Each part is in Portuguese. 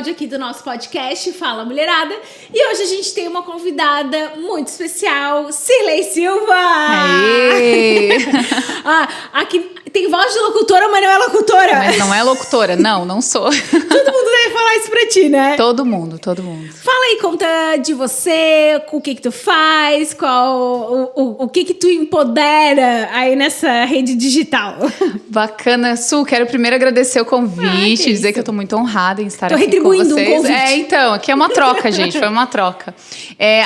episódio aqui do nosso podcast Fala Mulherada. E hoje a gente tem uma convidada muito especial, Cirlei Silva! Aê! Aqui tem voz de locutora, mas não é locutora. Mas não é locutora, não sou. Todo mundo deve falar isso pra ti, né? Todo mundo. Fala aí, conta de você, o que tu faz, o que tu empodera aí nessa rede digital. Bacana. Su, quero primeiro agradecer o convite, dizer que eu tô muito honrada em estar aqui com vocês. Um convite. Então, aqui é uma troca, gente, foi uma troca.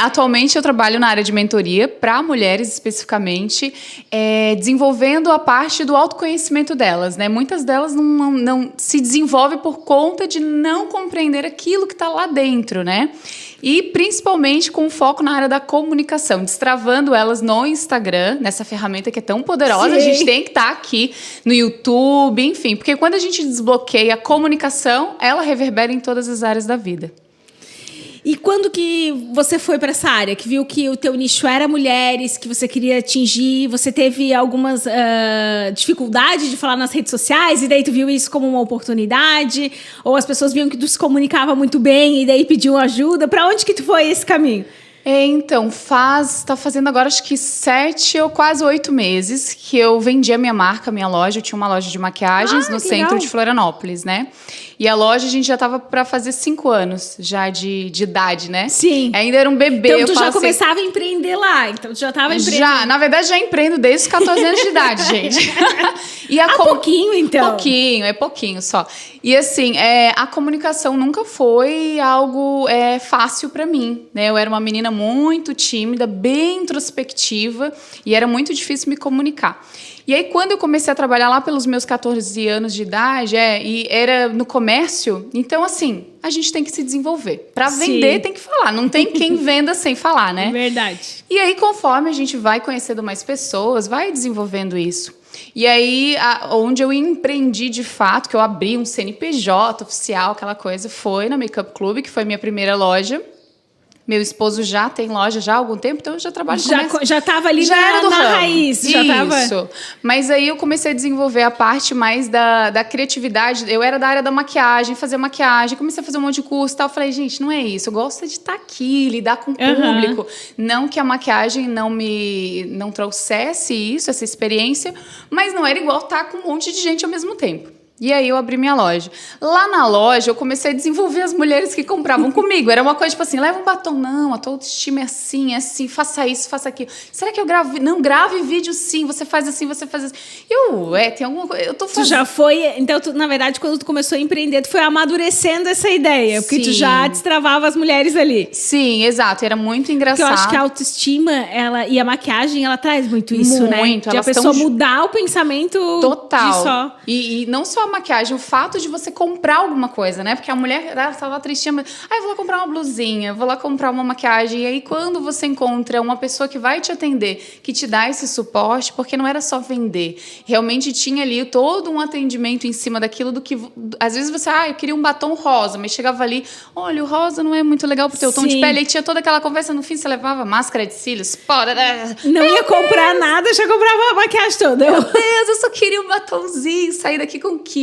Atualmente eu trabalho na área de mentoria para mulheres especificamente, desenvolvendo a parte do autoconhecimento delas, né? Muitas delas não se desenvolvem por conta de não compreender aquilo que está lá dentro, né? E principalmente com foco na área da comunicação, destravando elas no Instagram, nessa ferramenta que é tão poderosa. Sim. A gente tem que estar aqui no YouTube, enfim, porque quando a gente desbloqueia a comunicação, ela reverbera em todas as áreas da vida. E quando que você foi para essa área, que viu que o teu nicho era mulheres, que você queria atingir, você teve algumas dificuldades de falar nas redes sociais, e daí tu viu isso como uma oportunidade? Ou as pessoas viam que tu se comunicava muito bem e daí pediam ajuda? Para onde que tu foi esse caminho? Então, tá fazendo agora acho que 7 ou quase 8 meses que eu vendi a minha marca, a minha loja. Eu tinha uma loja de maquiagens no centro de Florianópolis, né? E a loja a gente já tava para fazer 5 anos já de idade, né? Sim. Ainda era um bebê. Então tu já começava a empreender lá, então tu já tava empreendendo. Já, na verdade já empreendo desde os 14 anos de idade, gente. Pouquinho então? Pouquinho só. E assim, a comunicação nunca foi algo fácil para mim, né? Eu era uma menina muito tímida, bem introspectiva, e era muito difícil me comunicar. E aí, quando eu comecei a trabalhar lá pelos meus 14 anos de idade, e era no comércio, então, assim, a gente tem que se desenvolver. Para vender, tem que falar. Não tem quem venda sem falar, né? Verdade. E aí, conforme a gente vai conhecendo mais pessoas, vai desenvolvendo isso. E aí, onde eu empreendi de fato, que eu abri um CNPJ oficial, aquela coisa, foi na Makeup Club, que foi minha primeira loja. Meu esposo já tem loja já há algum tempo, então eu já trabalho com já estava ali já na raiz. Isso. Mas aí eu comecei a desenvolver a parte mais da criatividade. Eu era da área da maquiagem, fazer maquiagem, comecei a fazer um monte de curso e tal. Eu falei, gente, não é isso. Eu gosto de estar aqui, lidar com o público. Não que a maquiagem não trouxesse isso, essa experiência, mas não era igual estar com um monte de gente ao mesmo tempo. E aí eu abri minha loja. Lá na loja, eu comecei a desenvolver as mulheres que compravam comigo. Era uma coisa tipo assim, leva um batom. Não, a tua autoestima é assim, faça isso, faça aquilo. Será que eu gravo? Não, grave vídeo sim, você faz assim, você faz assim. Tem alguma coisa, eu tô fazendo. Tu já foi, então, na verdade, quando tu começou a empreender, tu foi amadurecendo essa ideia, porque tu já destravava as mulheres ali. Sim, exato, era muito engraçado. Porque eu acho que a autoestima, e a maquiagem, ela traz muito isso, né? Muito, de a pessoa mudar o pensamento total. De só. E não só a maquiagem, o fato de você comprar alguma coisa, né? Porque a mulher estava tristinha, mas eu vou lá comprar uma blusinha, vou lá comprar uma maquiagem. E aí, quando você encontra uma pessoa que vai te atender, que te dá esse suporte, porque não era só vender, realmente tinha ali todo um atendimento em cima daquilo do que... Às vezes você, eu queria um batom rosa, mas chegava ali, olha, o rosa não é muito legal pro teu tom de pele. E tinha toda aquela conversa, no fim você levava máscara de cílios, não ia comprar nada, já comprava a maquiagem toda. Meu Deus, eu só queria um batomzinho, sair daqui com kit.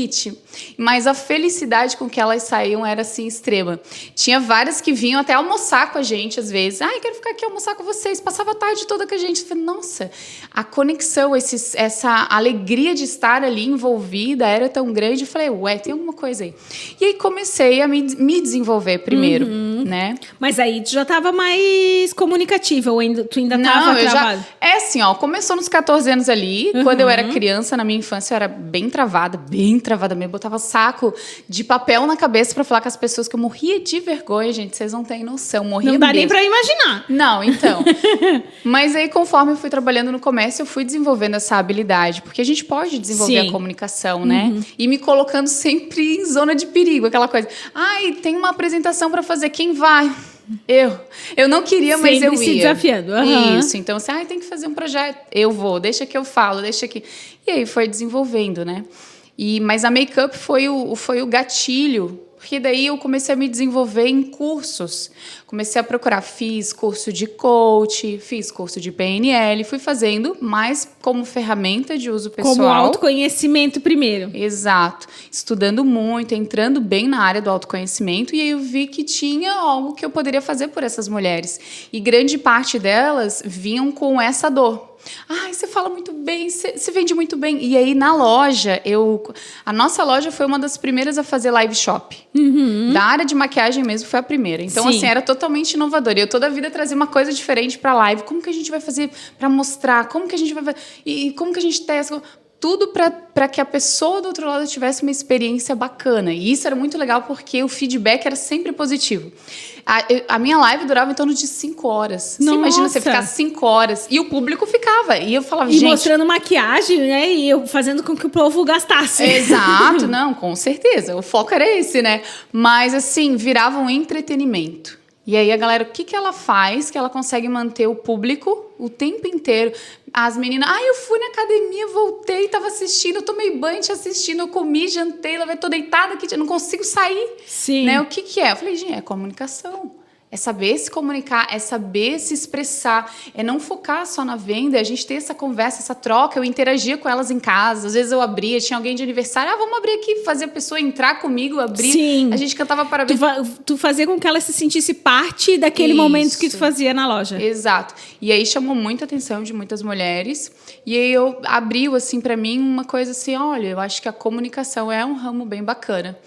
Mas a felicidade com que elas saíam era assim extrema. Tinha várias que vinham até almoçar com a gente às vezes. Quero ficar aqui almoçar com vocês. Passava a tarde toda com a gente. Eu falei, nossa, a conexão, essa alegria de estar ali envolvida era tão grande. Eu falei, tem alguma coisa aí. E aí comecei a me desenvolver primeiro, né? Mas aí tu já estava mais comunicativa ou tu ainda estava travada? Começou nos 14 anos ali. Quando eu era criança, na minha infância, eu era bem travada mesmo. Botava saco de papel na cabeça pra falar com as pessoas que eu morria de vergonha, gente. Vocês não têm noção, morria Não dá mesmo. nem pra imaginar. Não, então. Mas aí, conforme eu fui trabalhando no comércio, eu fui desenvolvendo essa habilidade. Porque a gente pode desenvolver a comunicação, né? E me colocando sempre em zona de perigo. Aquela coisa, tem uma apresentação pra fazer, quem vai? Eu não queria, mas eu ia. Se desafiando. Isso, então assim, tem que fazer um projeto. Eu vou, deixa que eu falo, deixa que... E aí foi desenvolvendo, né? Mas a Makeup foi o gatilho Porque daí eu comecei a me desenvolver em cursos. Comecei a procurar, fiz curso de coach, fiz curso de PNL, fui fazendo mais como ferramenta de uso pessoal. Como autoconhecimento primeiro. Exato. Estudando muito, entrando bem na área do autoconhecimento, e aí eu vi que tinha algo que eu poderia fazer por essas mulheres. E grande parte delas vinham com essa dor. Ai, você fala muito bem, você vende muito bem. E aí, na loja, a nossa loja foi uma das primeiras a fazer live shop. Da área de maquiagem mesmo, foi a primeira. Então, Sim. assim, era totalmente inovadora. Eu toda a vida trazia uma coisa diferente para live. Como que a gente vai fazer para mostrar? Como que a gente vai fazer? E como que a gente testa? Tudo para que a pessoa do outro lado tivesse uma experiência bacana. E isso era muito legal porque o feedback era sempre positivo. A minha live durava em torno de 5 horas. Você imagina você ficar 5 horas e o público ficava. E eu falava, E gente... mostrando maquiagem, né? E eu fazendo com que o povo gastasse. Exato, não, com certeza. O foco era esse, né? Mas, assim, virava um entretenimento. E aí a galera, o que ela faz que ela consegue manter o público o tempo inteiro? As meninas, eu fui na academia, voltei, tava assistindo, eu tomei banho, te assistindo, eu comi, jantei, tô deitada aqui, eu não consigo sair. Sim. Né? O que é? Eu falei, gente, é comunicação. É saber se comunicar, é saber se expressar, é não focar só na venda, é a gente ter essa conversa, essa troca. Eu interagia com elas em casa, às vezes eu abria, tinha alguém de aniversário, vamos abrir aqui, fazer a pessoa entrar comigo, abrir. Sim. A gente cantava parabéns. Tu fazia com que ela se sentisse parte daquele momento que tu fazia na loja. Exato. E aí chamou muita atenção de muitas mulheres. E aí abriu, assim, para mim uma coisa assim, olha, eu acho que a comunicação é um ramo bem bacana.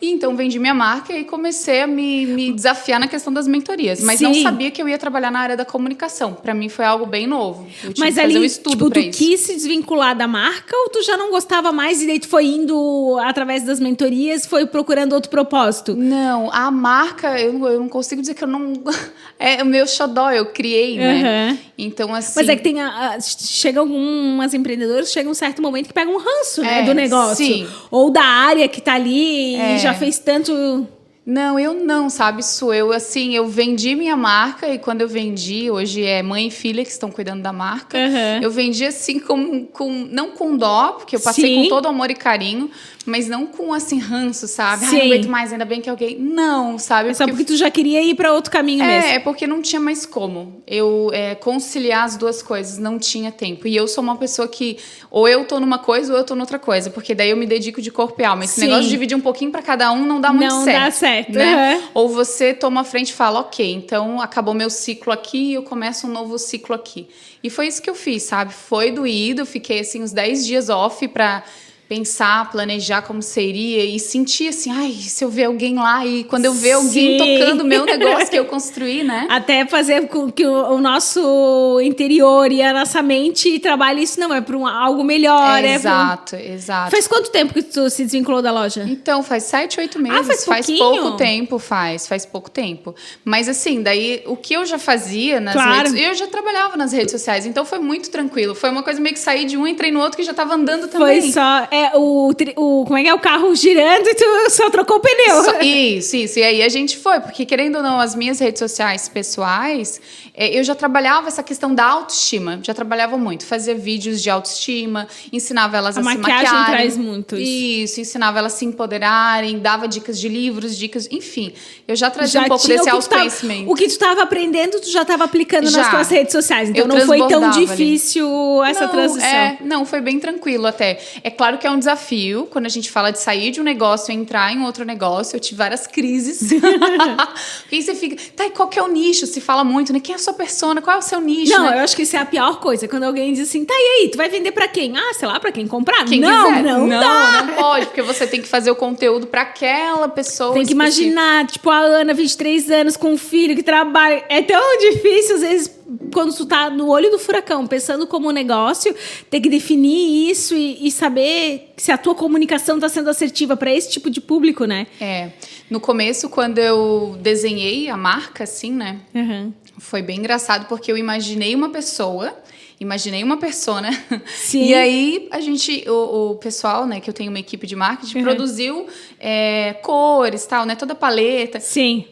E então vendi minha marca e comecei a me desafiar na questão das mentorias. Mas não sabia que eu ia trabalhar na área da comunicação. Para mim foi algo bem novo. Eu tive Mas que ali, fazer um estudo tu isso. quis se desvincular da marca ou tu já não gostava mais e daí tu foi indo através das mentorias, foi procurando outro propósito? Não, a marca, eu não consigo dizer que eu não... É o meu xodó, eu criei, né? Então, assim... Mas é que tem chegam algumas empreendedoras, chega um certo momento que pega um ranço, né, do negócio. Sim. Ou da área que tá ali e já fez tanto... Não, eu não, sabe? Eu vendi minha marca e quando eu vendi, hoje é mãe e filha que estão cuidando da marca, eu vendi assim não com dó, porque eu passei com todo amor e carinho, mas não com assim ranço, sabe? Não aguento mais, ainda bem que alguém... Não, sabe? É só porque tu já queria ir para outro caminho mesmo. É porque não tinha mais como eu conciliar as duas coisas, não tinha tempo. E eu sou uma pessoa que ou eu tô numa coisa ou eu tô noutra coisa, porque daí eu me dedico de corpo e alma. Esse negócio de dividir um pouquinho para cada um não dá muito certo. Não dá certo. Né? Ou você toma a frente e fala, ok, então acabou meu ciclo aqui e eu começo um novo ciclo aqui. E foi isso que eu fiz, sabe? Foi doído, fiquei assim uns 10 dias off para pensar, planejar como seria e sentir assim, se eu ver alguém lá e quando eu ver alguém tocando o meu negócio que eu construí, né? Até fazer com que o nosso interior e a nossa mente trabalhe isso, não, é para algo melhor. Exato. Faz quanto tempo que tu se desvinculou da loja? Então, faz 7, 8 meses. Faz pouco tempo, faz pouco tempo. Mas assim, daí o que eu já fazia nas redes... Eu já trabalhava nas redes sociais, então foi muito tranquilo. Foi uma coisa meio que saí de um, entrei no outro que já tava andando também. Foi só... como é que é? O carro girando e tu só trocou o pneu. Isso. E aí a gente foi, porque querendo ou não, as minhas redes sociais pessoais, eu já trabalhava essa questão da autoestima. Já trabalhava muito. Fazia vídeos de autoestima, ensinava elas a se maquiarem. A maquiagem traz muito isso. Ensinava elas a se empoderarem, dava dicas de livros, enfim. Eu já trazia um pouco desse autoconhecimento. O que tu estava aprendendo, tu já estava aplicando nas tuas redes sociais. Então não foi tão difícil essa transição. Não, foi bem tranquilo até. É claro que é um desafio, quando a gente fala de sair de um negócio e entrar em outro negócio. Eu tive várias crises. Porque aí você fica... Tá, e qual que é o nicho? Se fala muito, né? Quem é a sua persona? Qual é o seu nicho? Não, né? eu acho que isso é a pior coisa. Quando alguém diz assim, tá, e aí? Tu vai vender pra quem? Sei lá, pra quem comprar? Quem não, quiser. Não dá. Não pode, porque você tem que fazer o conteúdo pra aquela pessoa. Tem que imaginar, tipo, a Ana, 23 anos, com um filho que trabalha. É tão difícil, às vezes, quando tu tá no olho do furacão, pensando como negócio, ter que definir isso e saber se a tua comunicação tá sendo assertiva para esse tipo de público, né? No começo, quando eu desenhei a marca, assim, né? Foi bem engraçado, porque eu imaginei uma persona. Sim. E aí, o pessoal, né, que eu tenho uma equipe de marketing, produziu cores, tal, né? Toda a paleta. Sim.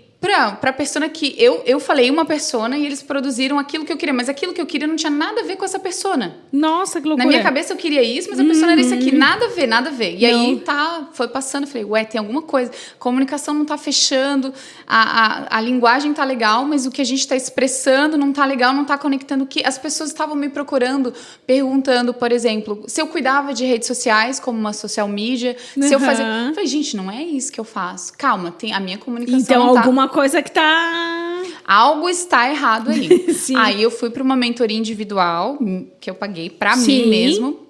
Pra persona que eu falei uma persona e eles produziram aquilo que eu queria, mas aquilo que eu queria não tinha nada a ver com essa persona. Nossa, que loucura. Na minha cabeça eu queria isso, mas a persona era isso aqui, nada a ver, nada a ver. E aí foi passando, eu falei, ué, tem alguma coisa, comunicação não tá fechando, a linguagem tá legal, mas o que a gente tá expressando não tá legal, não tá conectando, que as pessoas estavam me procurando, perguntando, por exemplo, se eu cuidava de redes sociais, como uma social media, se eu fazia... Eu falei, gente, não é isso que eu faço. Calma, tem a minha comunicação então não tá... alguma coisa que tá... Algo está errado aí. Aí eu fui para uma mentoria individual, que eu paguei para mim mesmo.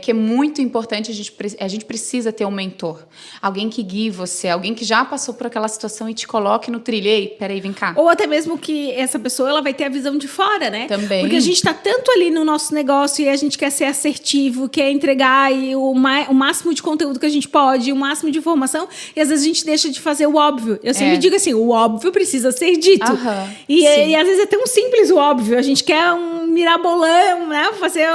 Que é muito importante, a gente precisa ter um mentor. Alguém que guie você, alguém que já passou por aquela situação e te coloque no trilho. Ei, peraí, vem cá. Ou até mesmo que essa pessoa ela vai ter a visão de fora, né? Também. Porque a gente tá tanto ali no nosso negócio e a gente quer ser assertivo, quer entregar o máximo de conteúdo que a gente pode, o máximo de informação, e às vezes a gente deixa de fazer o óbvio. Eu sempre digo assim, o óbvio precisa ser dito. E às vezes é tão simples o óbvio. A gente quer um mirabolão, né? Fazer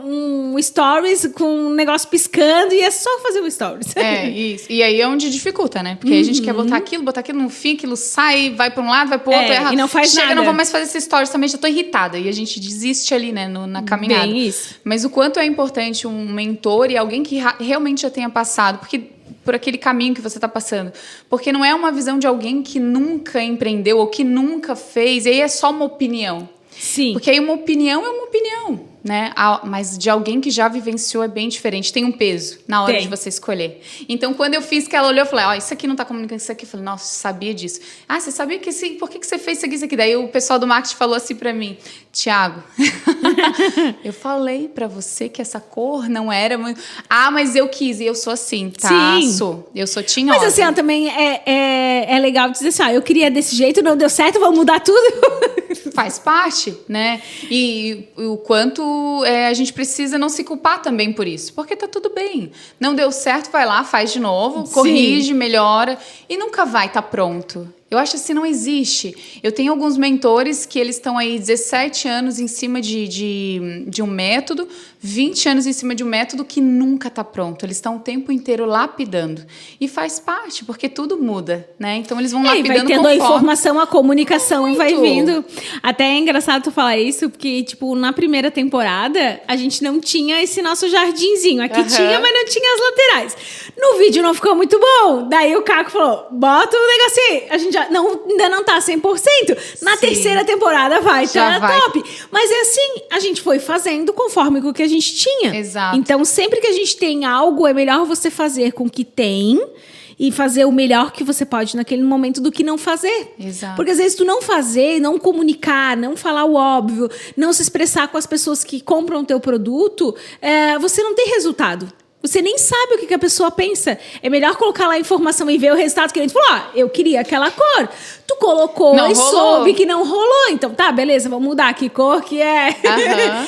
um story com um negócio piscando e é só fazer um stories. Isso. E aí é onde dificulta, né? Porque aí a gente quer botar aquilo no fim, aquilo sai, vai pra um lado, vai pro outro, erra. E não faz nada. Não vou mais fazer esse stories também, já tô irritada. E a gente desiste ali, né, na caminhada. Bem isso. Mas o quanto é importante um mentor e alguém que realmente já tenha passado, porque por aquele caminho que você está passando. Porque não é uma visão de alguém que nunca empreendeu ou que nunca fez, e aí é só uma opinião. Sim. Porque aí uma opinião é uma opinião, né? Mas de alguém que já vivenciou é bem diferente. Tem um peso na hora de você escolher. Então, quando eu fiz que ela olhou, eu falei, isso aqui não tá comunicando isso aqui. Eu falei, nossa, sabia disso. Você sabia que sim? Por que você fez isso aqui? Daí o pessoal do marketing falou assim pra mim, Thiago, eu falei pra você que essa cor não era muito... mas eu quis, e eu sou assim, tá? Sim. Eu sou tinhosa. Mas assim, também é legal dizer assim, eu queria desse jeito, não deu certo, vamos mudar tudo. Faz parte, né? E o quanto a gente precisa não se culpar também por isso. Porque tá tudo bem. Não deu certo, vai lá, faz de novo, corrige, melhora. E nunca vai estar pronto. Eu acho assim, não existe. Eu tenho alguns mentores que eles estão aí 17 anos em cima de um método, 20 anos em cima de um método que nunca está pronto. Eles estão o tempo inteiro lapidando. E faz parte, porque tudo muda, né? Então, eles vão lapidando vai tendo conforme... a informação, a comunicação vai vindo. Até é engraçado tu falar isso, porque, tipo, na primeira temporada, a gente não tinha esse nosso jardinzinho. Aqui tinha, mas não tinha as laterais. No vídeo não ficou muito bom. Daí o Caco falou, bota o negocinho. A gente ainda não tá 100%. Na terceira temporada vai top. Mas é assim, a gente foi fazendo conforme com o que a gente tinha. Exato. Então, sempre que a gente tem algo, é melhor você fazer com o que tem e fazer o melhor que você pode naquele momento do que não fazer. Exato. Porque às vezes tu não fazer, não comunicar, não falar o óbvio, não se expressar com as pessoas que compram o teu produto, você não tem resultado. Você nem sabe o que a pessoa pensa. É melhor colocar lá a informação e ver o resultado que a gente falou, eu queria aquela cor. Tu colocou não e rolou. soube que não rolou. Então, tá, beleza, vamos mudar que cor que é.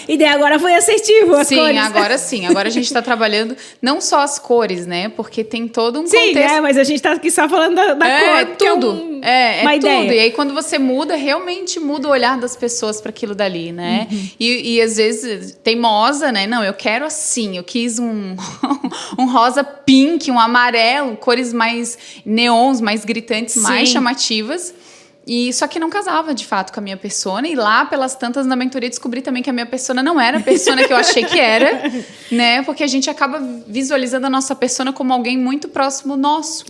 E daí agora foi assertivo as cores. Agora sim. Agora a gente tá trabalhando não só as cores, né? Porque tem todo um contexto. Sim, mas a gente tá aqui só falando da cor. Tudo. É uma tudo. Ideia. E aí quando você muda, realmente muda o olhar das pessoas para aquilo dali, né? E às vezes teimosa, né? Não, eu quero assim. Eu quis um rosa pink, um amarelo, cores mais neons, mais gritantes, mais chamativas. E só que não casava, de fato, com a minha persona. E lá, pelas tantas, na mentoria, descobri também que a minha persona não era a persona que eu achei que era, né? Porque a gente acaba visualizando a nossa persona como alguém muito próximo nosso.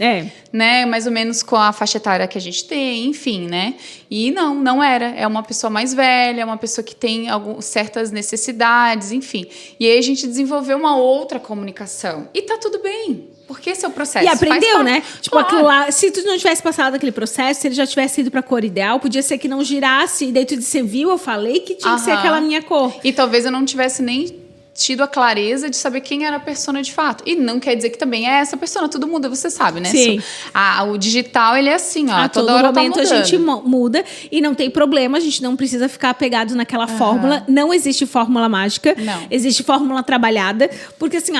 Né? Mais ou menos com a faixa etária que a gente tem, enfim, né? E não era. É uma pessoa mais velha, é uma pessoa que tem certas necessidades, enfim. E aí a gente desenvolveu uma outra comunicação. E tá tudo bem. Porque esse é o processo. E aprendeu, né? Tipo, aquilo lá, se tu não tivesse passado aquele processo, se ele já tivesse ido pra cor ideal, podia ser que não girasse. E daí tu disse, viu? Eu falei que tinha que ser aquela minha cor. E talvez eu não tivesse nem tido a clareza de saber quem era a persona de fato. E não quer dizer que também é essa persona. Tudo muda, você sabe, né? Sim. O digital, ele é assim, ó. Toda hora momento tá mudando. a gente muda e não tem problema. A gente não precisa ficar apegado naquela fórmula. Não existe fórmula mágica. Não. Existe fórmula trabalhada. Porque assim,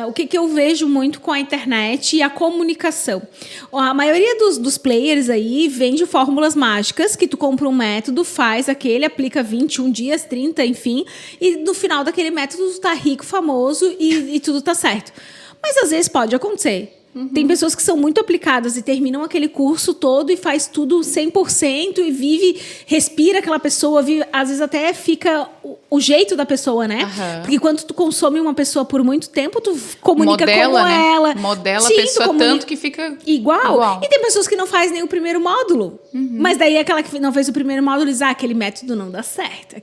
o que eu vejo muito com a internet e a comunicação. A maioria dos players aí vende fórmulas mágicas que tu compra um método, faz aquele, aplica 21 dias, 30, enfim. E no final daquele método tu tá rico, famoso e tudo tá certo. Mas às vezes pode acontecer Tem pessoas que são muito aplicadas e terminam aquele curso todo e faz tudo 100% e vive, respira aquela pessoa, vive, às vezes até fica o jeito da pessoa, né? Porque quando tu consome uma pessoa por muito tempo, tu comunica Modela, como né? ela. Modela Sim, a pessoa tanto que fica igual. E tem pessoas que não fazem nem o primeiro módulo. Mas daí aquela que não fez o primeiro módulo diz, aquele método não dá certo.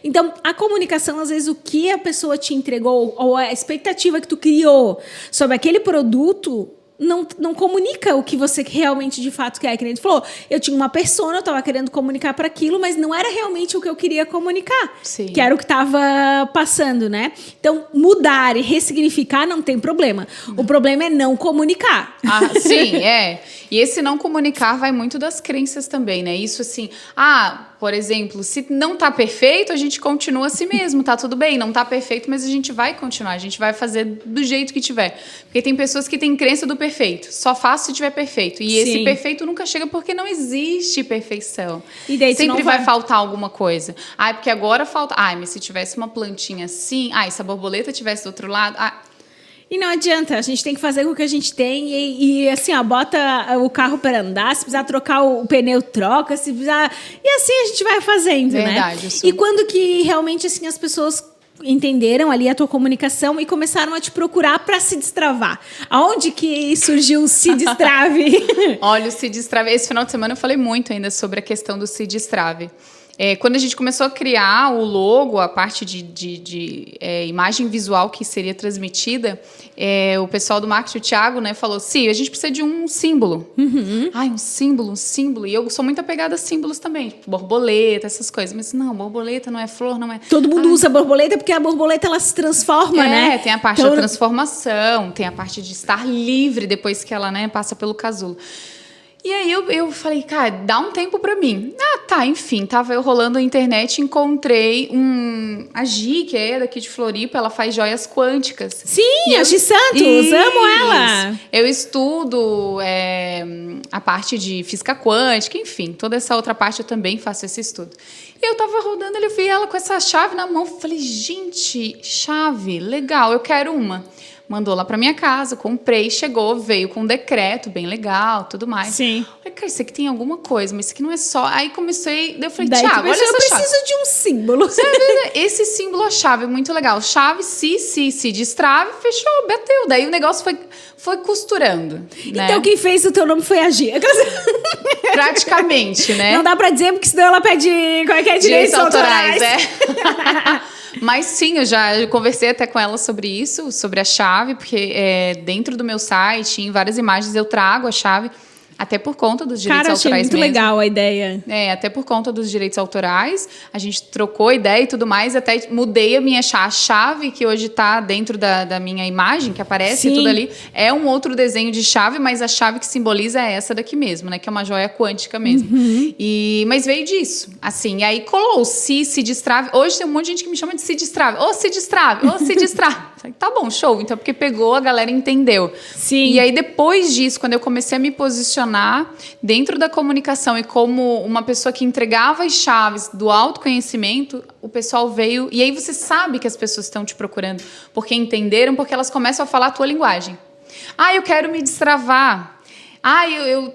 Então, a comunicação, às vezes, o que a pessoa te entregou ou a expectativa que tu criou sobre aquele produto não comunica o que você realmente de fato quer. Que nem tu falou, eu tinha uma persona, eu estava querendo comunicar para aquilo, mas não era realmente o que eu queria comunicar. Sim. Que era o que estava passando, né? Então, mudar e ressignificar não tem problema. O problema é não comunicar. Sim, é. E esse não comunicar vai muito das crenças também, né? Isso assim, por exemplo, se não tá perfeito, a gente continua assim mesmo, tá tudo bem, não tá perfeito, mas a gente vai continuar, a gente vai fazer do jeito que tiver. Porque tem pessoas que têm crença do perfeito, só faço se tiver perfeito. E esse perfeito nunca chega porque não existe perfeição. E daí sempre vai faltar alguma coisa. Porque agora falta... mas se tivesse uma plantinha assim... se a borboleta tivesse do outro lado... E não adianta, a gente tem que fazer com o que a gente tem e assim, bota o carro para andar, se precisar trocar o pneu, troca, se precisar... E assim a gente vai fazendo, Verdade, né? E quando que realmente assim as pessoas entenderam ali a tua comunicação e começaram a te procurar para se destravar? Aonde que surgiu o Se Destrave? Olha, o Se Destrave... Esse final de semana eu falei muito ainda sobre a questão do Se Destrave. Quando a gente começou a criar o logo, a parte de imagem visual que seria transmitida, o pessoal do marketing, o Thiago, né, falou, a gente precisa de um símbolo. Um símbolo. E eu sou muito apegada a símbolos também, tipo borboleta, essas coisas. Mas não, borboleta não é flor, não é... Todo mundo usa borboleta porque a borboleta, ela se transforma, né? Tem a parte da transformação, tem a parte de estar livre depois que ela, né, passa pelo casulo. E aí eu falei, cara, dá um tempo pra mim. Enfim, tava eu rolando na internet e encontrei a Gi, que é daqui de Floripa, ela faz joias quânticas. Sim, a Gi Santos, amo ela. Eu estudo a parte de física quântica, enfim, toda essa outra parte eu também faço esse estudo. E eu tava rodando, eu vi ela com essa chave na mão, falei, gente, chave, legal, eu quero uma. Mandou lá pra minha casa, comprei, chegou, veio com um decreto bem legal, tudo mais. Sim. Falei, cara, isso aqui tem alguma coisa, mas isso aqui não é só... Aí comecei, eu falei, daí Thiago, olha essa chave. Eu preciso de um símbolo. Esse símbolo, a chave, é muito legal. Chave, se destrave, fechou, bateu. Daí o negócio foi costurando. Então né? quem fez o teu nome foi a Gi. Praticamente, né? Não dá pra dizer, porque senão ela pede qualquer direitos autorais. Mas sim, eu já conversei até com ela sobre isso, sobre a chave, porque dentro do meu site, em várias imagens, eu trago a chave, até por conta dos direitos autorais mesmo. Achei muito legal a ideia. Até por conta dos direitos autorais, a gente trocou ideia e tudo mais, até mudei a chave, que hoje está dentro da minha imagem, que aparece tudo ali, é um outro desenho de chave, mas a chave que simboliza é essa daqui mesmo, né, que é uma joia quântica mesmo. Mas veio disso, assim, e aí colou o se destrave. Hoje tem um monte de gente que me chama de se destrave, se destrave. Tá bom, show, então porque pegou, a galera entendeu. Sim. E aí depois disso, quando eu comecei a me posicionar dentro da comunicação e como uma pessoa que entregava as chaves do autoconhecimento, o pessoal veio... E aí você sabe que as pessoas estão te procurando porque entenderam, porque elas começam a falar a tua linguagem. Eu quero me destravar. Eu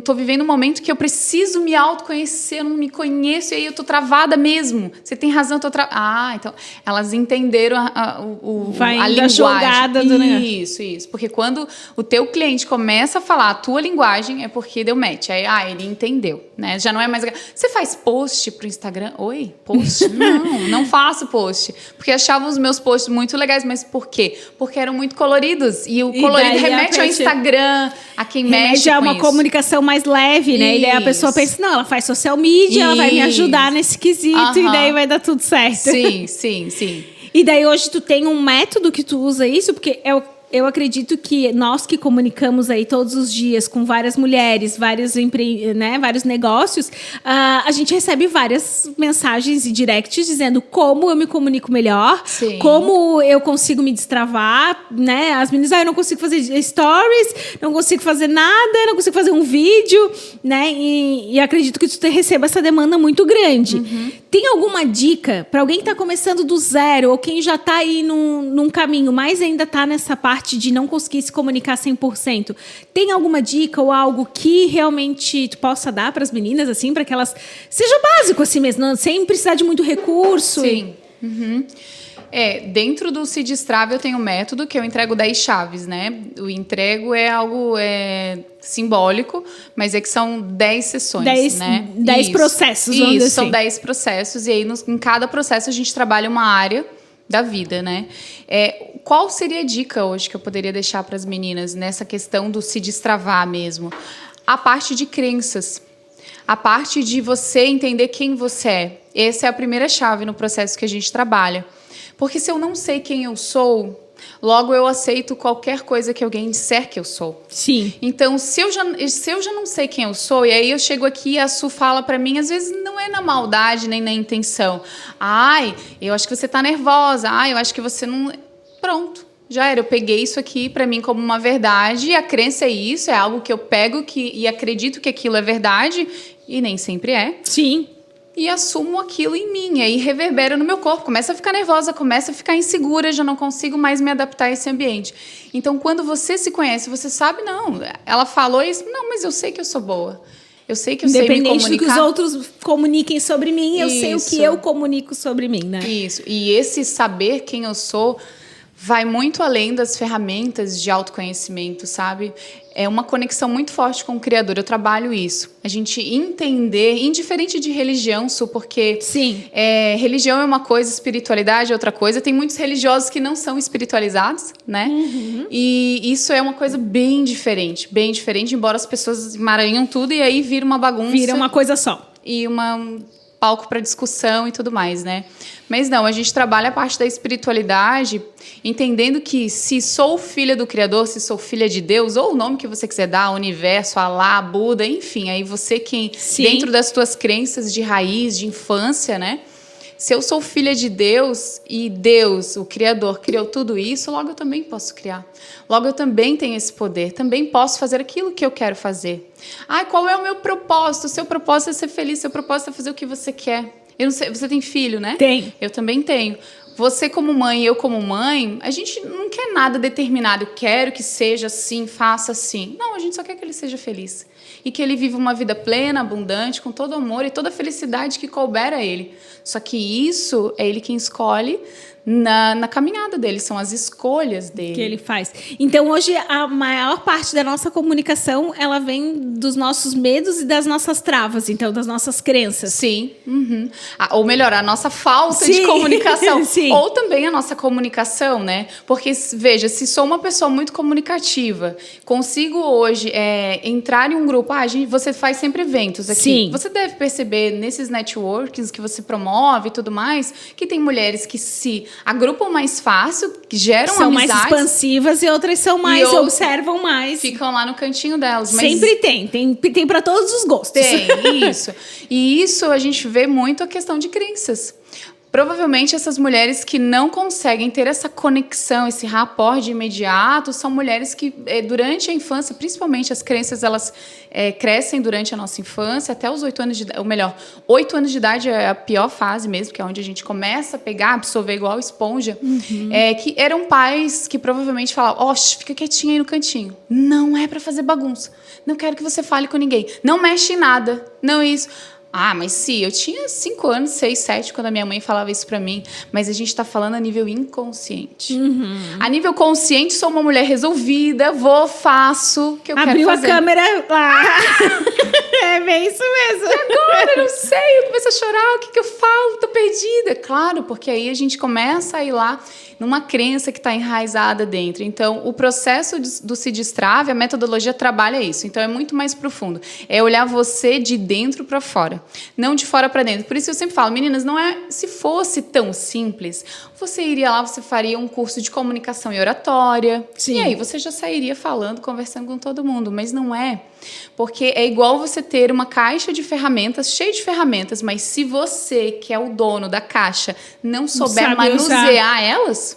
tô vivendo um momento que eu preciso me autoconhecer, eu não me conheço, e aí eu tô travada mesmo. Você tem razão, eu tô travada. Então, elas entenderam a linguagem. Jogada do negócio. Isso. Porque quando o teu cliente começa a falar a tua linguagem, é porque deu match. Aí, ele entendeu, né? Já não é mais... Você faz post pro Instagram? Oi? Post? Não faço post. Porque achavam os meus posts muito legais, mas por quê? Porque eram muito coloridos. E o colorido remete ao Instagram, a quem mexe é uma isso. Comunicação mais leve, né? E daí a pessoa pensa, não, ela faz social media, ela vai me ajudar nesse quesito, e daí vai dar tudo certo. Sim. E daí hoje tu tem um método que tu usa isso, porque eu acredito que nós que comunicamos aí todos os dias com várias mulheres, vários negócios, a gente recebe várias mensagens e directs dizendo como eu me comunico melhor, como eu consigo me destravar, né? As meninas, eu não consigo fazer stories, não consigo fazer nada, não consigo fazer um vídeo, né? E acredito que tu receba essa demanda muito grande. Tem alguma dica para alguém que está começando do zero ou quem já está aí num caminho, mas ainda está nessa parte parte de não conseguir se comunicar 100%. Tem alguma dica ou algo que realmente tu possa dar para as meninas, assim, para que elas... Seja básico assim mesmo, sem precisar de muito recurso? Sim. Uhum. Dentro do Se Destrave eu tenho um método que eu entrego 10 chaves, né? O entrego é algo simbólico, mas é que são 10 sessões, né? 10 processos, vamos dizer assim. São 10 processos, e aí em cada processo a gente trabalha uma área da vida, né? Qual seria a dica hoje que eu poderia deixar para as meninas nessa questão do se destravar mesmo? A parte de crenças. A parte de você entender quem você é. Essa é a primeira chave no processo que a gente trabalha. Porque se eu não sei quem eu sou, logo eu aceito qualquer coisa que alguém disser que eu sou. Sim. Então, se eu já não sei quem eu sou, e aí eu chego aqui e a Su fala pra mim, às vezes não é na maldade nem na intenção. Ai, eu acho que você tá nervosa. Ai, eu acho que você não... Pronto. Já era, eu peguei isso aqui pra mim como uma verdade, e a crença é isso, é algo que eu pego e acredito que aquilo é verdade, e nem sempre é. Sim. E assumo aquilo em mim, aí reverbera no meu corpo, começa a ficar nervosa, começa a ficar insegura, já não consigo mais me adaptar a esse ambiente. Então, quando você se conhece, você sabe, não, ela falou isso, não, mas eu sei que eu sou boa. Eu sei que eu sei me comunicar. Independente do que os outros comuniquem sobre mim, eu sei o que eu comunico sobre mim, né? Isso, e esse saber quem eu sou vai muito além das ferramentas de autoconhecimento, sabe? É uma conexão muito forte com o Criador. Eu trabalho isso. A gente entender, indiferente de religião, Su, porque sim. Religião é uma coisa, espiritualidade é outra coisa. Tem muitos religiosos que não são espiritualizados, né? Uhum. E isso é uma coisa bem diferente, embora as pessoas emaranham tudo e aí vira uma bagunça. Vira uma coisa só. E um palco para discussão e tudo mais, né? Mas não, a gente trabalha a parte da espiritualidade, entendendo que se sou filha do Criador, se sou filha de Deus, ou o nome que você quiser dar, Universo, Alá, Buda, enfim, aí você quem, sim, dentro das tuas crenças de raiz, de infância, né? Se eu sou filha de Deus e Deus, o Criador, criou tudo isso, logo eu também posso criar. Logo eu também tenho esse poder, também posso fazer aquilo que eu quero fazer. Qual é o meu propósito? O seu propósito é ser feliz, seu propósito é fazer o que você quer. Eu não sei, você tem filho, né? Tem. Eu também tenho. Você como mãe e eu como mãe, a gente não quer nada determinado. Eu quero que seja assim, faça assim. Não, a gente só quer que ele seja feliz. E que ele viva uma vida plena, abundante, com todo amor e toda a felicidade que couber a ele. Só que isso é ele quem escolhe na caminhada dele, são as escolhas dele. Que ele faz. Então, hoje, a maior parte da nossa comunicação, ela vem dos nossos medos e das nossas travas, então, das nossas crenças. Sim. Uhum. Ou melhor, a nossa falta sim, de comunicação. sim. Ou também a nossa comunicação, né? Porque, veja, se sou uma pessoa muito comunicativa, consigo hoje entrar em um grupo, você faz sempre eventos aqui. Sim. Você deve perceber nesses networkings que você promove e tudo mais, que tem mulheres que se agrupam mais fácil, que geram são amizades. Mais expansivas e outras são mais, observam mais. Ficam lá no cantinho delas. Mas sempre tem para todos os gostos. Tem, isso. E isso a gente vê muito a questão de crenças. Provavelmente essas mulheres que não conseguem ter essa conexão, esse rapport de imediato, são mulheres que durante a infância, principalmente as crenças, elas crescem durante a nossa infância, até os 8 anos de idade, ou melhor, 8 anos de idade é a pior fase mesmo, que é onde a gente começa a pegar, absorver igual esponja, que eram pais que provavelmente falavam, fica quietinha aí no cantinho, não é para fazer bagunça, não quero que você fale com ninguém, não mexe em nada, não isso... mas sim, eu tinha 5 anos, 6, 7, quando a minha mãe falava isso pra mim. Mas a gente tá falando a nível inconsciente. Uhum. A nível consciente, sou uma mulher resolvida, faço o que eu quero fazer. Abriu a câmera lá. É bem isso mesmo. E agora, eu não sei, eu começo a chorar, o que eu falo? Tô perdida. Claro, porque aí a gente começa a ir lá numa crença que está enraizada dentro. Então, o processo do Se Destrave, a metodologia trabalha isso. Então, é muito mais profundo. É olhar você de dentro para fora, não de fora para dentro. Por isso eu sempre falo, meninas, não é se fosse tão simples, você iria lá, você faria um curso de comunicação e oratória. Sim. E aí você já sairia falando, conversando com todo mundo. Mas não é. Porque é igual você ter uma caixa de ferramentas, cheia de ferramentas, mas se você, que é o dono da caixa, não souber manusear elas,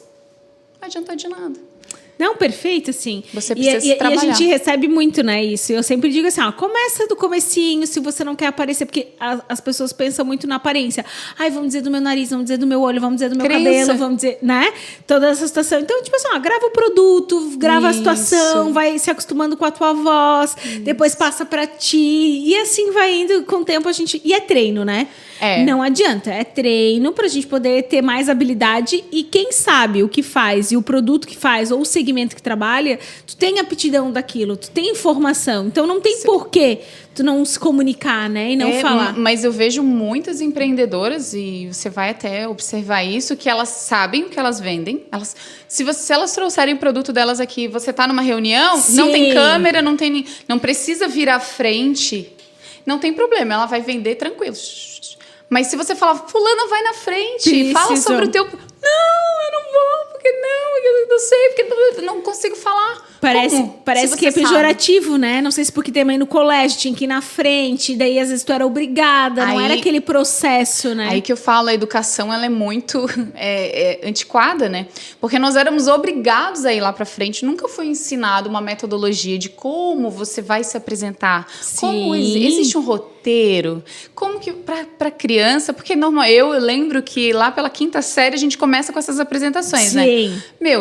não adianta de nada. Não, perfeito, assim. Você precisa trabalhar. E a gente recebe muito, né, isso. Eu sempre digo assim, ó, começa do comecinho, se você não quer aparecer, porque as pessoas pensam muito na aparência. Ai, vamos dizer do meu nariz, vamos dizer do meu olho, vamos dizer do meu cabelo, vamos dizer, né? Toda essa situação. Então, tipo assim, ó, grava o produto, grava a situação, vai se acostumando com a tua voz, depois passa pra ti, e assim vai indo com o tempo a gente... E é treino, né? Não adianta, é treino pra gente poder ter mais habilidade e quem sabe o que faz e o produto que faz ou o segmento que trabalha, tu tem aptidão daquilo, tu tem informação, então não tem porquê tu não se comunicar, né, e não falar. Mas eu vejo muitas empreendedoras, e você vai até observar isso, que elas sabem o que elas vendem, se elas trouxerem o produto delas aqui, você tá numa reunião, não tem câmera, não precisa vir à frente, não tem problema, ela vai vender tranquilo. Mas se você falar, fulana, vai na frente, fala sobre o teu... Não, eu não vou, porque não, eu não sei, porque eu não consigo falar. Parece que é pejorativo, né? Não sei se porque também no colégio tinha que ir na frente, daí às vezes tu era obrigada, não era aquele processo, né? Aí que eu falo, a educação ela é muito antiquada, né? Porque nós éramos obrigados a ir lá pra frente, nunca foi ensinado uma metodologia de como você vai se apresentar. Como existe um roteiro, como que pra criança, porque normal, eu lembro que lá pela 5ª série a gente começa com essas apresentações, né?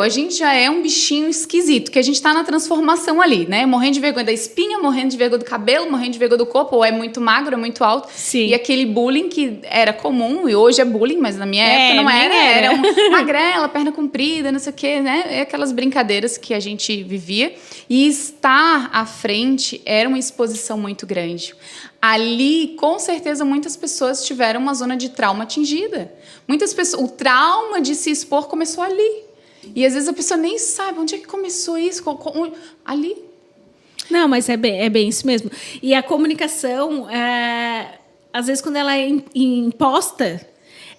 A gente já é um bichinho esquisito, que a gente tá na transformação ali, né? Morrendo de vergonha da espinha, morrendo de vergonha do cabelo, morrendo de vergonha do corpo, ou é muito magro, é muito alto. E aquele bullying que era comum, e hoje é bullying, mas na minha época não era. Era magrela, perna comprida, não sei o quê, né? É aquelas brincadeiras que a gente vivia. E estar à frente era uma exposição muito grande. Ali, com certeza, muitas pessoas tiveram uma zona de trauma atingida. Muitas pessoas, o trauma de se expor começou ali. E às vezes a pessoa nem sabe onde é que começou isso, ali. Não, mas é bem isso mesmo. E a comunicação, às vezes quando ela é imposta,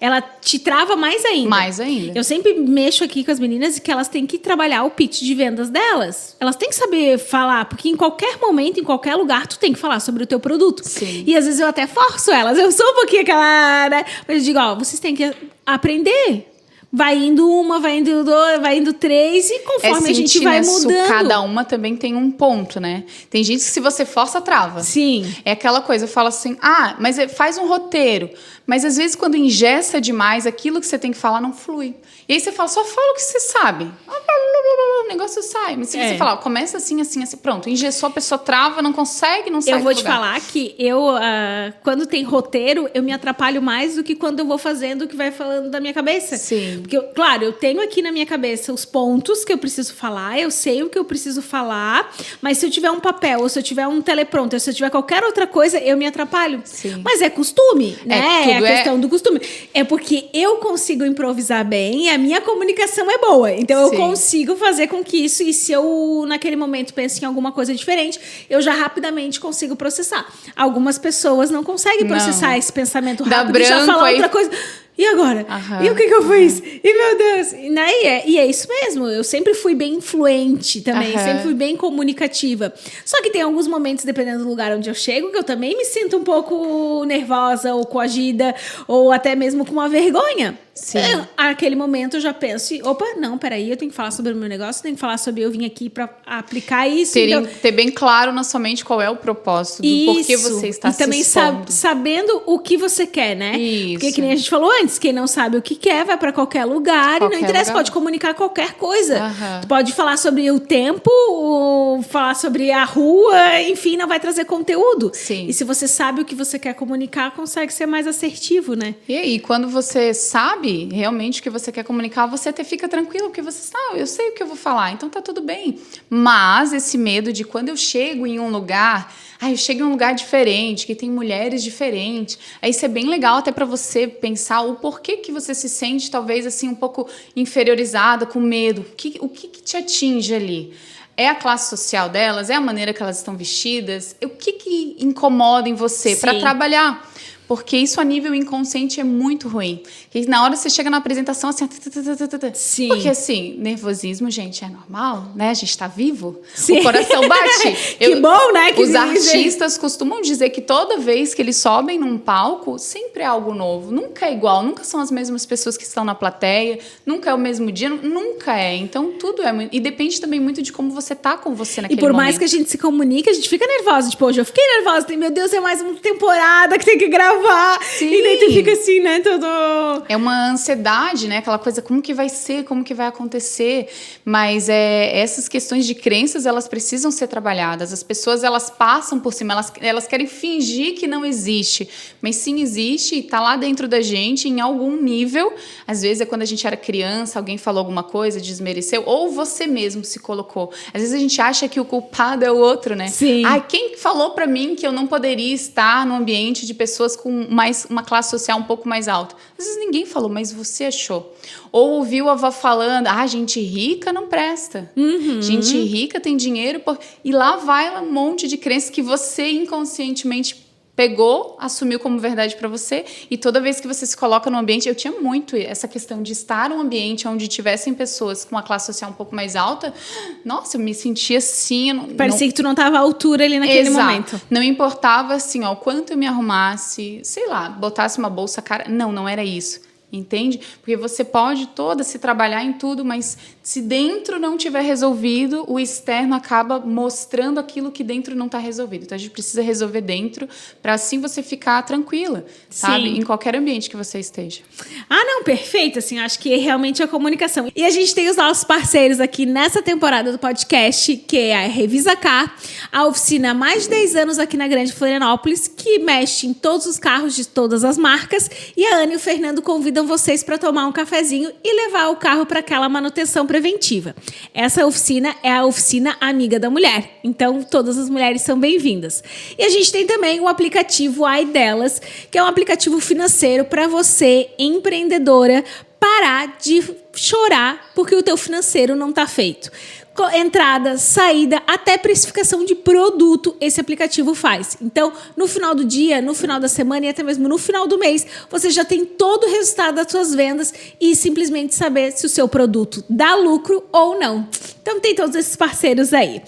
ela te trava mais ainda. Mais ainda. Eu sempre mexo aqui com as meninas que elas têm que trabalhar o pitch de vendas delas. Elas têm que saber falar, porque em qualquer momento, em qualquer lugar, tu tem que falar sobre o teu produto. E às vezes eu até forço elas. Eu sou um pouquinho aquela, né? Mas eu digo, ó, vocês têm que aprender. Vai indo uma, vai indo 2, vai indo 3 e conforme a gente vai mudando. Cada uma também tem um ponto, né? Tem gente que se você força, trava. É aquela coisa, eu falo assim, mas faz um roteiro. Mas às vezes quando engessa demais, aquilo que você tem que falar não flui. E aí você fala, só fala o que você sabe. O negócio sai. Mas se você falar, começa assim, assim, assim, pronto. Engessou, a pessoa trava, não consegue, não sai. Eu vou te falar que quando tem roteiro, eu me atrapalho mais do que quando eu vou fazendo o que vai falando da minha cabeça. Porque, claro, eu tenho aqui na minha cabeça os pontos que eu preciso falar, eu sei o que eu preciso falar, mas se eu tiver um papel, ou se eu tiver um teleprompter, ou se eu tiver qualquer outra coisa, eu me atrapalho. Mas é costume, né? É a questão do costume. É porque eu consigo improvisar bem e a minha comunicação é boa. Então, eu consigo fazer com que isso, e se eu, naquele momento, penso em alguma coisa diferente, eu já rapidamente consigo processar. Algumas pessoas não conseguem processar esse pensamento rápido e já falar outra coisa. E agora? E o que eu fiz? E meu Deus! E é isso mesmo. Eu sempre fui bem influente também. Sempre fui bem comunicativa. Só que tem alguns momentos, dependendo do lugar onde eu chego, que eu também me sinto um pouco nervosa ou coagida. Ou até mesmo com uma vergonha. Naquele momento eu já penso, opa, não, peraí, eu tenho que falar sobre o meu negócio, tenho que falar sobre eu vim aqui para aplicar isso. Ter bem claro na sua mente qual é o propósito, do porquê você está se expondo. E também sabendo o que você quer, né? Porque que nem a gente falou antes, quem não sabe o que quer vai para qualquer lugar e não interessa, pode comunicar qualquer coisa. Tu pode falar sobre o tempo, falar sobre a rua, enfim, não vai trazer conteúdo. E se você sabe o que você quer comunicar, consegue ser mais assertivo, né? E aí, quando você sabe realmente o que você quer comunicar, você até fica tranquilo, porque você sabe, eu sei o que eu vou falar, então tá tudo bem. Mas esse medo de quando eu chego em um lugar, eu chego em um lugar diferente, que tem mulheres diferentes, aí isso é bem legal até para você pensar o porquê que você se sente talvez assim um pouco inferiorizada, com medo, o que te atinge ali? É a classe social delas? É a maneira que elas estão vestidas? O que incomoda em você para trabalhar? porque isso a nível inconsciente é muito ruim. E na hora você chega na apresentação assim... Sim. Porque assim, nervosismo, gente, é normal, né? A gente tá vivo, Sim. o coração bate. Que bom, né? Os artistas costumam dizer que toda vez que eles sobem num palco, sempre é algo novo. Nunca é igual, nunca são as mesmas pessoas que estão na plateia, nunca é o mesmo dia, nunca é. Então, tudo é muito... E depende também muito de como você tá com você naquele momento. E por mais que a gente se comunique, a gente fica nervosa. Tipo, hoje eu fiquei nervosa. Meu Deus, é mais uma temporada que tem que gravar. Sim. E daí tu fica assim, né? Tudo... É uma ansiedade, né? Aquela coisa, como que vai ser, como que vai acontecer. Mas essas questões de crenças, elas precisam ser trabalhadas. As pessoas, elas passam por cima, elas querem fingir que não existe. Mas sim existe e tá lá dentro da gente em algum nível. Às vezes é quando a gente era criança, alguém falou alguma coisa, desmereceu, ou você mesmo se colocou. Às vezes a gente acha que o culpado é o outro, né? Sim. Ai, quem falou pra mim que eu não poderia estar num ambiente de pessoas com uma classe social um pouco mais alta? Às vezes ninguém falou, mas você achou. Ou ouviu a avó falando, gente rica não presta. Gente rica tem dinheiro. E lá vai um monte de crenças que você inconscientemente pegou, assumiu como verdade para você, e toda vez que você se coloca num ambiente... Eu tinha muito essa questão de estar num ambiente onde tivessem pessoas com uma classe social um pouco mais alta. Nossa, eu me sentia assim... Parecia que tu não estava à altura ali naquele momento. Não importava assim, o quanto eu me arrumasse, sei lá, botasse uma bolsa cara... Não era isso. Entende? Porque você pode toda se trabalhar em tudo, mas se dentro não tiver resolvido, o externo acaba mostrando aquilo que dentro não está resolvido. Então a gente precisa resolver dentro para assim você ficar tranquila, sabe? Em qualquer ambiente que você esteja. Não, perfeito. Assim, acho que realmente é a comunicação. E a gente tem os nossos parceiros aqui nessa temporada do podcast, que é a Revisa Car, a oficina há mais de 10 anos aqui na Grande Florianópolis, que mexe em todos os carros de todas as marcas. E a Ana e o Fernando convidam vocês para tomar um cafezinho e levar o carro para aquela manutenção preventiva. Essa oficina é a oficina Amiga da Mulher. Então, todas as mulheres são bem-vindas. E a gente tem também o aplicativo Ai Delas, que é um aplicativo financeiro para você, empreendedora, parar de chorar porque o teu financeiro não está feito. Entrada, saída, até precificação de produto esse aplicativo faz. Então, no final do dia, no final da semana e até mesmo no final do mês, você já tem todo o resultado das suas vendas e simplesmente saber se o seu produto dá lucro ou não. Então, tem todos esses parceiros aí.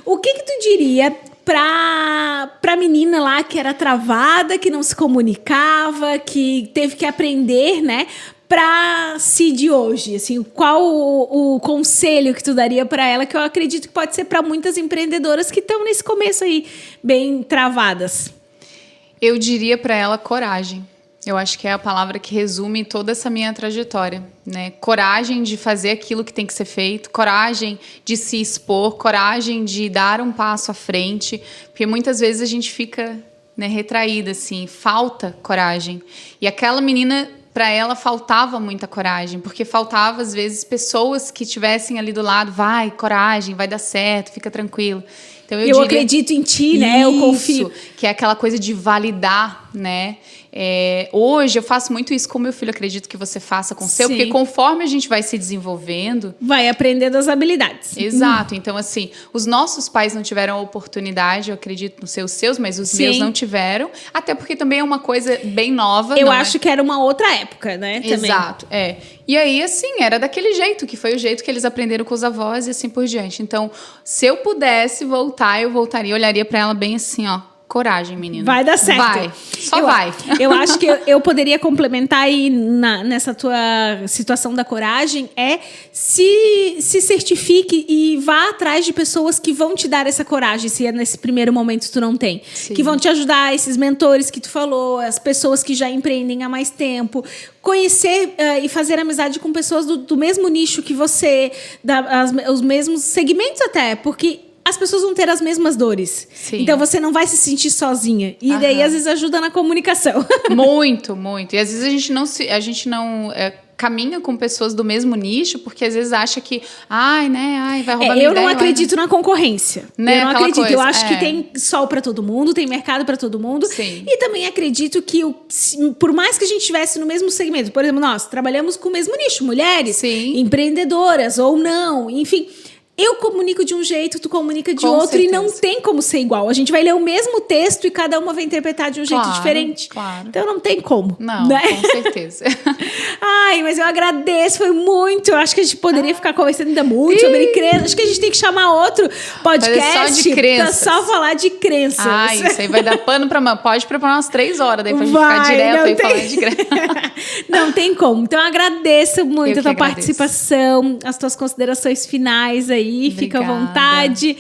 O que tu diria pra menina lá que era travada, que não se comunicava, que teve que aprender, né? Pra si de hoje, assim, qual o conselho que tu daria para ela, que eu acredito que pode ser para muitas empreendedoras que estão nesse começo aí, bem travadas? Eu diria para ela coragem. Eu acho que é a palavra que resume toda essa minha trajetória, né? Coragem de fazer aquilo que tem que ser feito, coragem de se expor, coragem de dar um passo à frente, porque muitas vezes a gente fica, né, retraída, assim, falta coragem. E aquela menina... Para ela faltava muita coragem, porque faltava às vezes pessoas que estivessem ali do lado, vai, coragem, vai dar certo, fica tranquilo. Então eu diria, acredito em ti, né? Eu confio. Que é aquela coisa de validar, né? Hoje eu faço muito isso com meu filho, acredito que você faça com o seu, porque conforme a gente vai se desenvolvendo... Vai aprendendo as habilidades. Exato. Então, assim, os nossos pais não tiveram a oportunidade, eu acredito nos seus, mas os meus não tiveram, até porque também é uma coisa bem nova. Eu acho que era uma outra época, né? Também. Exato, E aí, assim, era daquele jeito, que foi o jeito que eles aprenderam com os avós e assim por diante. Então, se eu pudesse voltar, eu voltaria, olharia pra ela bem assim, coragem, menina. Vai dar certo. Vai. Vai. Eu acho que eu poderia complementar aí nessa tua situação da coragem, se certifique e vá atrás de pessoas que vão te dar essa coragem, se nesse primeiro momento tu não tem. Sim. Que vão te ajudar, esses mentores que tu falou, as pessoas que já empreendem há mais tempo. Conhecer e fazer amizade com pessoas do mesmo nicho que você, os mesmos segmentos até, porque... as pessoas vão ter as mesmas dores. Sim. Então, você não vai se sentir sozinha. E daí, às vezes, ajuda na comunicação. Muito, muito. E, às vezes, a gente não caminha com pessoas do mesmo nicho, porque, às vezes, acha que... vai roubar minha ideia. Eu não acredito na concorrência. Né? Eu não acredito. Coisa, eu acho que tem sol para todo mundo, tem mercado para todo mundo. Sim. E também acredito que, por mais que a gente estivesse no mesmo segmento, por exemplo, nós trabalhamos com o mesmo nicho, mulheres, empreendedoras ou não, enfim... eu comunico de um jeito, tu comunica de Com outro, certeza. e não tem como ser igual. A gente vai ler o mesmo texto e cada uma vai interpretar de um jeito diferente. Claro. Então não tem como. Não, né? com certeza. Ai, mas eu agradeço, foi muito. Eu acho que a gente poderia ficar conversando ainda muito sobre crença. Acho que a gente tem que chamar outro podcast só de crenças. pra só falar de crenças. Ah, isso aí vai dar pano pra mão. Pode preparar umas 3 horas daí pra gente Vai, ficar direto não aí tem- falando de crença. Não tem como. Então, eu agradeço muito Eu a tua que agradeço. participação, as tuas considerações finais aí. Fica à Obrigada. vontade.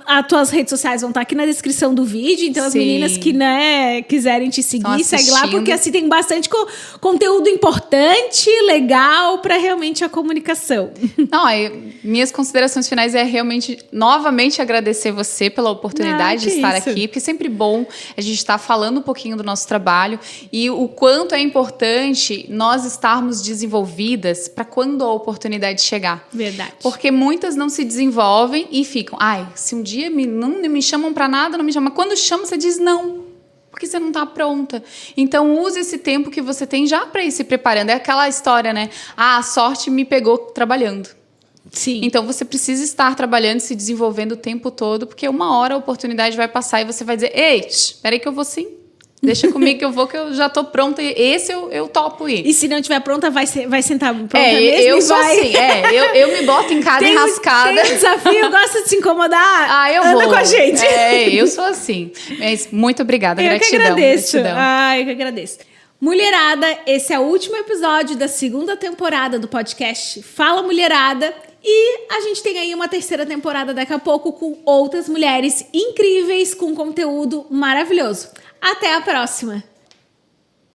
As tuas redes sociais vão estar aqui na descrição do vídeo. Então, as Sim. meninas que, né, quiserem te seguir, Estão segue lá, assistindo. porque assim tem bastante conteúdo importante, legal, para realmente a comunicação. Não, minhas considerações finais é realmente, novamente, agradecer você pela oportunidade de que estar isso. aqui, porque é sempre bom a gente estar falando um pouquinho do nosso trabalho e o quanto é importante nós estarmos desenvolvidas para quando a oportunidade chegar. Verdade. Porque muitas não se desenvolvem e ficam, se um dia não me chamam para nada, não me chamam. Mas quando chamam, você diz não. Porque você não está pronta. Então, use esse tempo que você tem já para ir se preparando. É aquela história, né? A sorte me pegou trabalhando. Sim. Então, você precisa estar trabalhando, se desenvolvendo o tempo todo, porque uma hora a oportunidade vai passar e você vai dizer, ei, espera aí que eu vou sim. Deixa comigo que eu vou, que eu já tô pronta. E esse eu topo ir. E se não estiver pronta, vai sentar pronta mesmo eu e sou vai... assim. Eu me boto em cada enrascada. Tem um desafio, gosta de se incomodar? Eu Anda vou. com a gente. Eu sou assim. Mas muito obrigada, Eu gratidão. que agradeço. Gratidão. Eu que agradeço. Mulherada, esse é o último episódio da 2ª temporada do podcast Fala Mulherada. E a gente tem aí uma 3ª temporada daqui a pouco com outras mulheres incríveis, com conteúdo maravilhoso. Até a próxima!